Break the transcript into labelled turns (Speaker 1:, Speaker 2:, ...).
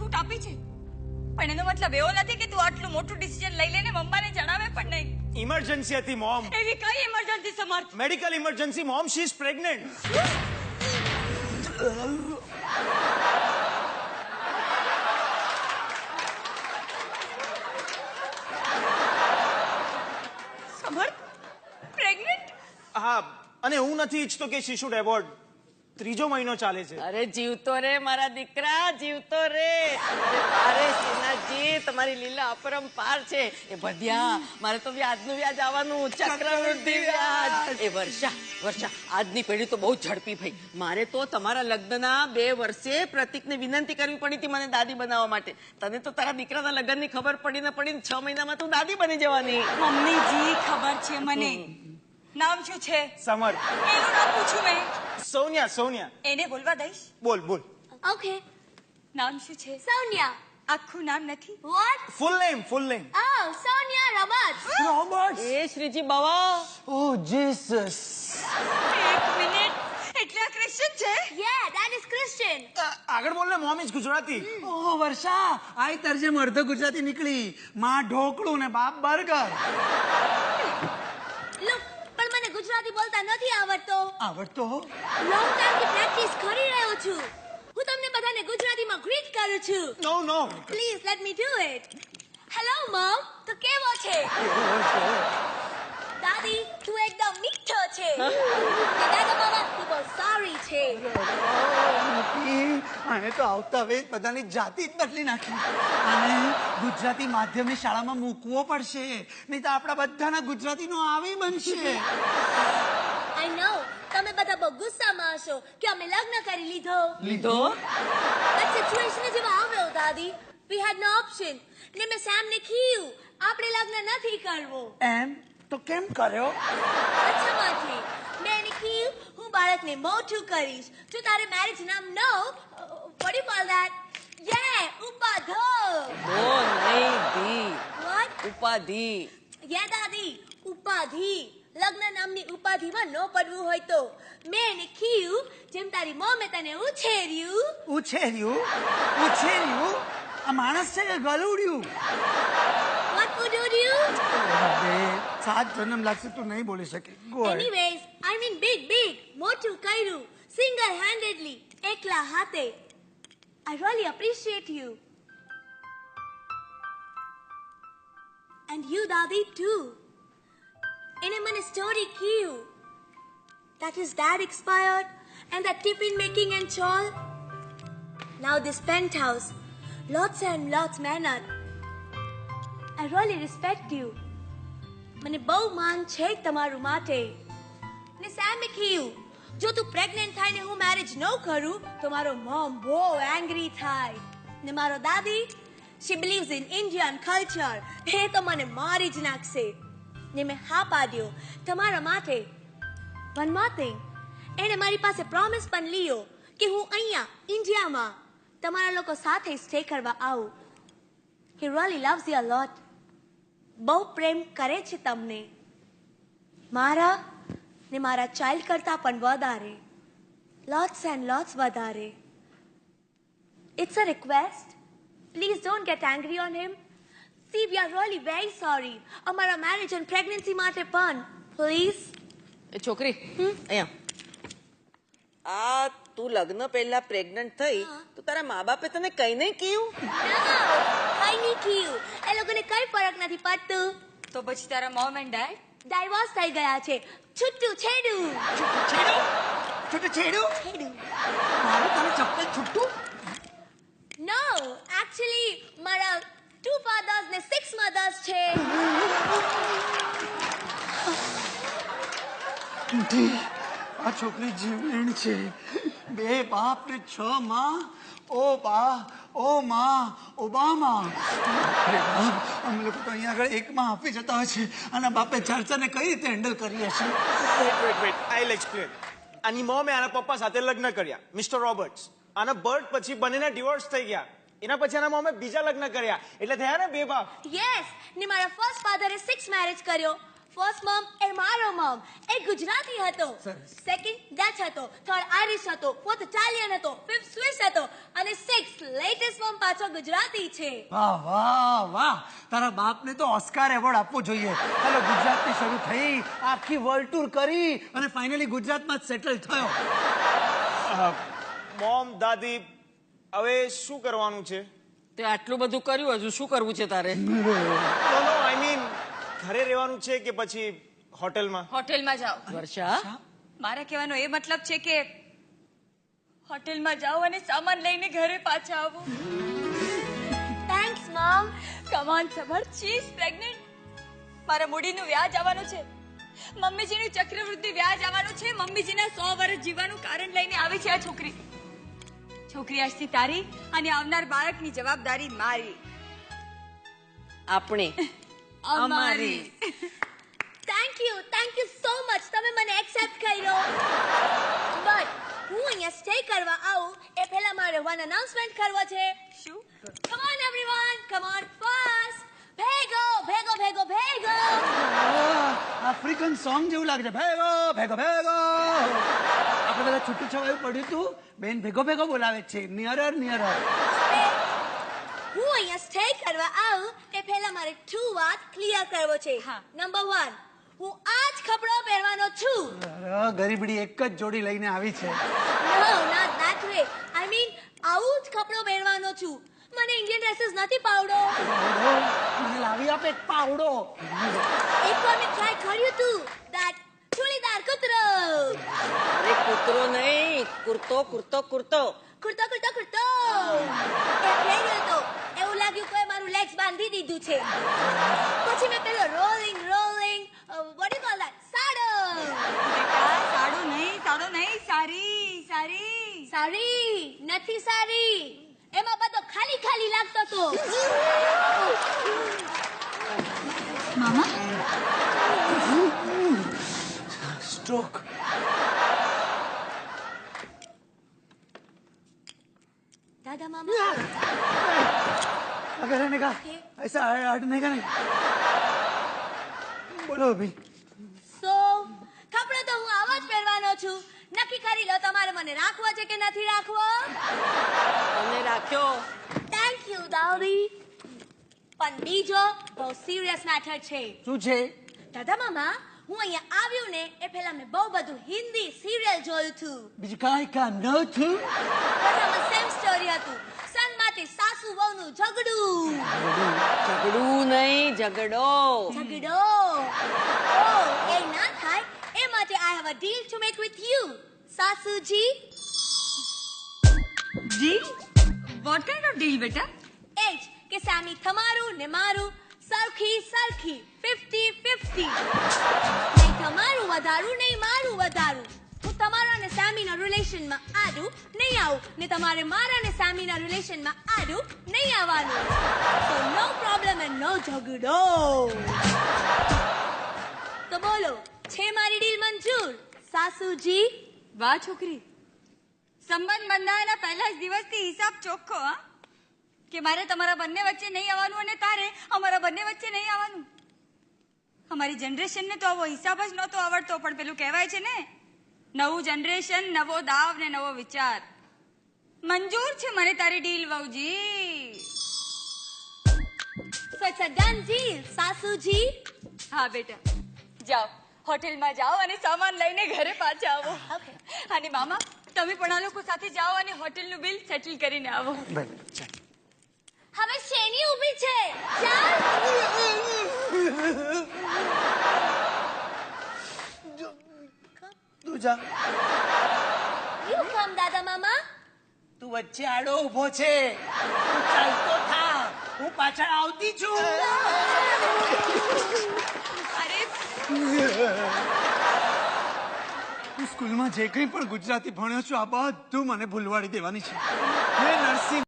Speaker 1: છૂટ આપી છે, પણ એનો મતલબ એવો નથી કે તું આટલું મોટું ડિસિઝન લઈ લેને મમ્માને જણાવે પણ નહીં.
Speaker 2: ઇમરજન્સી હતી મોમ.
Speaker 1: એવી કઈ emergency Samarth?
Speaker 2: Medical emergency mom, she is pregnant.
Speaker 1: Samarth pregnant?
Speaker 2: હા, અને હું નથી ઈચ્છતો કે શી શુડ એવોર્ડ. 3જો મહિનો ચાલે છે.
Speaker 3: અરે જીવતો રે મારા દીકરા, જીવતો રે. અરે શ્રીનાથજી, તમારી લીલા અપરંપાર છે. એ ભદ્યા, મારે તો વ્યાજનું વ્યાજ આવવાનું, ચક્રવૃદ્ધિ વ્યાજ. એ વર્ષા, આજની પેઢી તો બહુ ઝડપી થઈ. મારે તો તમારા લગ્નના 2 વર્ષે પ્રતિકને વિનંતી કરવી પડી હતી મને દાદી બનાવવા માટે. તને તો તારા દીકરાના લગ્નની ખબર પડીને 6 મહિનામાં તું દાદી બની જવાની.
Speaker 1: મમ્મીજી ખબર છે મને. નામ શું છે?
Speaker 2: સમર.
Speaker 1: એનું નામ પૂછું મેં?
Speaker 2: સોનિયા.
Speaker 1: એને બોલવા દઈશ?
Speaker 2: બોલ.
Speaker 4: Okay.
Speaker 1: નામ શું છે?
Speaker 4: Sonia.
Speaker 1: આખું નામ નથી?
Speaker 4: What?
Speaker 2: Full name.
Speaker 4: Oh, Sonia Roberts.
Speaker 2: Robert.
Speaker 3: એ શ્રીજી બાવા,
Speaker 2: ઓ જીસસ.
Speaker 1: એક મિનિટ, એટલે આ ક્રિશ્ચન છે?
Speaker 4: Yeah, that is Christian.
Speaker 2: આગળ બોલ ને, મોમ ઇઝ ગુજરાતી.
Speaker 5: ઓહ વર્ષા, આઈ તરજેમ અડધો ગુજરાતી નીકળી. માં ઢોકળું ને બાપ બર્ગર.
Speaker 4: Look, પણ મને ગુજરાતી બોલતા નથી આવડતો.
Speaker 5: આવડતો?
Speaker 4: Long time થી પ્રેક્ટિસ કરી રહ્યો છું. હું તમને બધાને ગુજરાતીમાં ગ્રીટ કરું છું.
Speaker 2: નો.
Speaker 4: Please let me do it. Hello mom, તો કેવો છે? દાદી, તું એકદમ મીઠો છે. દાદા બાબા, તું બહુ સારી છે.
Speaker 5: આને તો આવતા વેત બધાની જાતિ જ બદલી નાખી. અને ગુજરાતી માધ્યમની શાળામાં મૂકવો પડશે, નહીં તો આપણા બધાના ગુજરાતીનો આવી બનશે.
Speaker 4: I know, તમે બધા બહુ ગુસ્સામાં હશો કે અમે લગ્ન કરી લીધો. That situation જ એવા આવ્યો દાદી. We had no option. ને મેં સેમને કીધું આપણે લગ્ન નથી કરવો.
Speaker 5: એમ તો કેમ કર્યો?
Speaker 4: અચ્છામાંથી મેં એને કીધું હું બાળકને મોટું કરીશ. જો તારે મેરેજ નામ ન what do you call that? Yeah, ઉપાધો.
Speaker 3: ઓ નહીં ધી,
Speaker 4: What?
Speaker 3: ઉપાધિ.
Speaker 4: Yeah દાદી, ઉપાધિ. લગ્ન નામની ઉપાધિમાં ન પડવું હોય તો મેં એને કીધું જેમ તારી મમ્મે તને ઉછેર્યું.
Speaker 5: ઉછેર્યું? આ માણસ છે કે ગલુડિયું?
Speaker 4: What would you do?
Speaker 5: 7 જન્મ લાગશે તું નહીં બોલી શકે. Go ahead.
Speaker 4: Anyways, I mean big, મોટું કર્યું. Single-handedly, એકલા હાથે. I really appreciate you. And you, Daddy, too. એને મને સ્ટોરી કીધું that his dad expired and that tiffin making and all. Now this penthouse, lots and lots મહેનત. I really respect you. મને બહુ માન છે તમારું માટે. ને સેમે કીધું જો તું પ્રેગ્નન્ટ થાય ને હું મેરેજ ન કરું તો મારો મોમ બહુ એંગ્રી થાય. ને મારો દાદી, she believes in Indian culture. એ તો મને મારી જ નાખશે. ને મેં હા પાડ્યો તમારા માટે. One more thing, એણે મારી પાસે પ્રોમિસ પણ લીધો કે હું અહીંયા ઇન્ડિયામાં તમારા લોકો સાથે સ્ટે કરવા આવું. He really loves you a lot. બહુ પ્રેમ કરે છે તમને. મારા ને મારા ચાઇલ્ડ કરતા પણ વધારે. Lots and lots વધારે. It's a request. Please don't get angry on him. See, we are really very sorry. અમારા marriage and pregnancy માટે પણ. Please.
Speaker 3: એ છોકરી, અહીંયા. આ તું લગ્ન પહેલા પ્રેગ્નન્ટ થઈ તો તારા મા બાપે તને કઈ નહીં કહ્યું?
Speaker 4: કઈ નહીં કીધું. એ લોકોને કઈ ફરક નથી પડતું.
Speaker 1: તો પછી તારા મોમ એન્ડ ડેડ
Speaker 4: ડાયવોર્સ થઈ ગયા છે. છૂટું છેડું.
Speaker 5: મારું તને ચપ્પલ છૂટું?
Speaker 4: No, actually મારા 2 fathers ને 6 mothers છે.
Speaker 5: આ છોકરી જીવલેણ છે. 2 બાપ ને 6 માં. ઓ બા, ઓ માં, ઓબામા. અરે બાપ, અમે લોકો તો અહીંયા આગળ 1 માં આપી જતા હોય છે. આના બાપે ચર્ચાને કઈ રીતે હેન્ડલ કરી હશે?
Speaker 2: Wait I will explain. આની મોમે આના પપ્પા સાથે લગ્ન કર્યા, મિસ્ટર રોબર્ટ્સ. આના બર્થ પછી બંનેના ડિવોર્સ થઈ ગયા. એના પછી આના મોમે બીજા લગ્ન કર્યા, એટલે થયા ને 2 બાપ.
Speaker 4: Yes, ને મારા ફર્સ્ટ ફાધરે 6 મેરેજ કર્યો. ફર્સ્ટ મમ એ મારો મમ એ ગુજરાતી હતો, સેકન્ડ ડચ હતો, થર્ડ આયરિશ હતો, ફોર્થ ઇટાલિયન હતો, ફિફ્થ સ્વિસ હતો અને સિક્સ્થ લેટેસ્ટ મમ પાછો ગુજરાતી છે.
Speaker 5: વાહ વાહ વાહ, તારા બાપને તો ઓસ્કાર એવોર્ડ આપવો જોઈએ. ચાલો, ગુજરાતથી શરૂ થઈ, આખી વર્લ્ડ ટૂર કરી અને ફાઇનલી ગુજરાતમાં જ સેટલ થયો.
Speaker 2: મોમ, દાદી, હવે શું કરવાનું છે?
Speaker 3: તે આટલું બધું કર્યું, હજુ શું કરવું છે તારે?
Speaker 2: નો આઈ મીન ઘરે રહેવાનું છે કે પછી હોટેલમાં?
Speaker 1: હોટેલમાં જાઓ.
Speaker 3: વર્ષા,
Speaker 1: મારા કહેવાનો એ મતલબ છે કે હોટેલમાં જાઓ અને સામાન લઈને ઘરે પાછા આવો.
Speaker 4: Thanks mum.
Speaker 1: Come on Samar, she is pregnant. મારા મૂડીનું વ્યાજ આવવાનું છે, મમ્મીજીનું ચક્રવૃદ્ધિ વ્યાજ આવવાનું છે, મમ્મીજીના 100 વર્ષ જીવવાનું કારણ લઈને આવી છે આ છોકરી. છોકરી આજથી તારી અને આવનાર બાળકની જવાબદારી મારી.
Speaker 3: આપણે અમારી.
Speaker 4: થેન્ક યુ સો મચ, તમે મને એક્સેપ્ટ કર્યો. બટ હું અહીંયા સ્ટે કરવા આવું એ પહેલા મારે વન અનાઉન્સમેન્ટ કરવો છે.
Speaker 1: શું?
Speaker 4: Come on everyone, come on fast. ભેગો ભેગો ભેગો ભેગો.
Speaker 5: આફ્રિકન સોંગ જેવું લાગે છે. ભેગો ભેગો ભેગો. આપણે બધા છૂટું છવાયું પડ્યું હતું, બેન ભેગો ભેગો બોલાવે છે. નિયરર નિયરર.
Speaker 4: હું અહીંયા સ્ટે કરવા આવું એ પહેલા મારે 2 વાત ક્લિયર કરવો છે.
Speaker 1: હા.
Speaker 4: નંબર 1, હું આ જ કપડો પહેરવાનો છું.
Speaker 5: અરે, ગરીબડી એક જ જોડી લઈને આવી છે.
Speaker 4: No not that way. I mean આવું જ કપડો પહેરવાનો છું. મને ઇન્ડિયન ડ્રેસીસ નથી પાવડો.
Speaker 5: પાવડો? મને લાવી આપે એક પાવડો.
Speaker 4: એકવાર મેં ટ્રાય કર્યું હતું ધેટ ચોળીદાર કૂતરો.
Speaker 3: અરે કૂતરો નહીં, કુર્તો કુર્તો કુર્તો.
Speaker 4: કુર્તો કુર્તો કુર્તો એ પહેર્યો તો એવું લાગ્યું કોઈ મારું લેગ્સ બાંધી દીધું છે. પછી મેં પેલો rolling what you call that સાડો.
Speaker 1: બેટા, સાડો નહીં, સારી.
Speaker 4: સારી નથી સારી, એમાં બધો ખાલી ખાલી લાગતો તો.
Speaker 1: મામા,
Speaker 5: સ્ટ્રોક.
Speaker 4: દાદા મામા
Speaker 5: अगर रहने का ऐसा हटने का नहीं. बोलो अभी.
Speaker 4: સો કપડો તો હું આવો જ પહેરવાનો છું. નક્કી કરી લો તમારે મને રાખવો છે કે નથી રાખવો.
Speaker 3: તમને રાખ્યો.
Speaker 4: થેન્ક યુ દાદી. પણ બીજો બહુ સિરિયસ મેટર છે.
Speaker 5: શું છે?
Speaker 4: દાદા મામા, હું અહીંયા આવ્યું ને એ પહેલા મેં બહુ બધું હિન્દી સિરિયલ જોયું હતું.
Speaker 5: બીજું કાંઈ કામ ન થયું?
Speaker 4: બધામાં સેમ સ્ટોરી હતું. સનમાંથી સાસુ વહુનું ઝઘડું.
Speaker 3: ઝઘડું નહીં, ઝઘડો.
Speaker 4: ઝઘડો. ઓ એ ના થાય એ માટે I have a deal to make with you સાસુજી.
Speaker 1: Deal? What kind of deal બેટા?
Speaker 4: એ જ કે સામી તમારું ને મારું સરખી 50-50. નહીં તમારું વધારું નહીં મારું વધારું. હું તમારા અને સામીના રિલેશનમાં આડું નહીં આવું ને તમારે મારા અને સામીના રિલેશનમાં આડું નહીં આવવાનું. સો નો પ્રોબ્લેમ એન્ડ નો ઝઘડો. તો બોલો, છે મારી ડીલ મંજૂર સાસુજી?
Speaker 1: વાહ છોકરી, સંબંધ બંધાયાના પહેલા જ દિવસથી હિસાબ ચોખ્ખો. હા, કે મારે તમારા બંને વચ્ચે નહીં આવવાનું અને તારે અમારા બંને વચ્ચે નહીં આવવાનું. અમારી જનરેશનને તો આવો હિસાબ જ નહોતો આવડતો, પણ પેલું કહેવાય છે ને, નવું જનરેશન, નવો દાવ ને નવો વિચાર. મંજૂર છે મને તારી ડીલ વહુજી.
Speaker 4: So it's a done deal, સાસુજી.
Speaker 1: હા બેટા, જાઓ હોટેલમાં જાઓ અને સામાન લઈને ઘરે પાછા આવો.
Speaker 4: Okay.
Speaker 1: અને મામા, તમે પણ આ લોકો સાથે જાઓ અને હોટેલનું બિલ સેટલ કરીને આવો.
Speaker 4: હવે શેની ઊભી છે? ચાલ.
Speaker 5: તું જા.
Speaker 4: You come, દાદા મામા.
Speaker 5: તું વચ્ચે આડો ઊભો છે. તું ચાલતો થા, હું પાછળ આવતી છું.
Speaker 1: અરે
Speaker 5: હું સ્કૂલમાં જે કંઈ પણ ગુજરાતી ભણ્યો છું આ બધું મને ભૂલવાડી દેવાની છે. હે નરસિંહ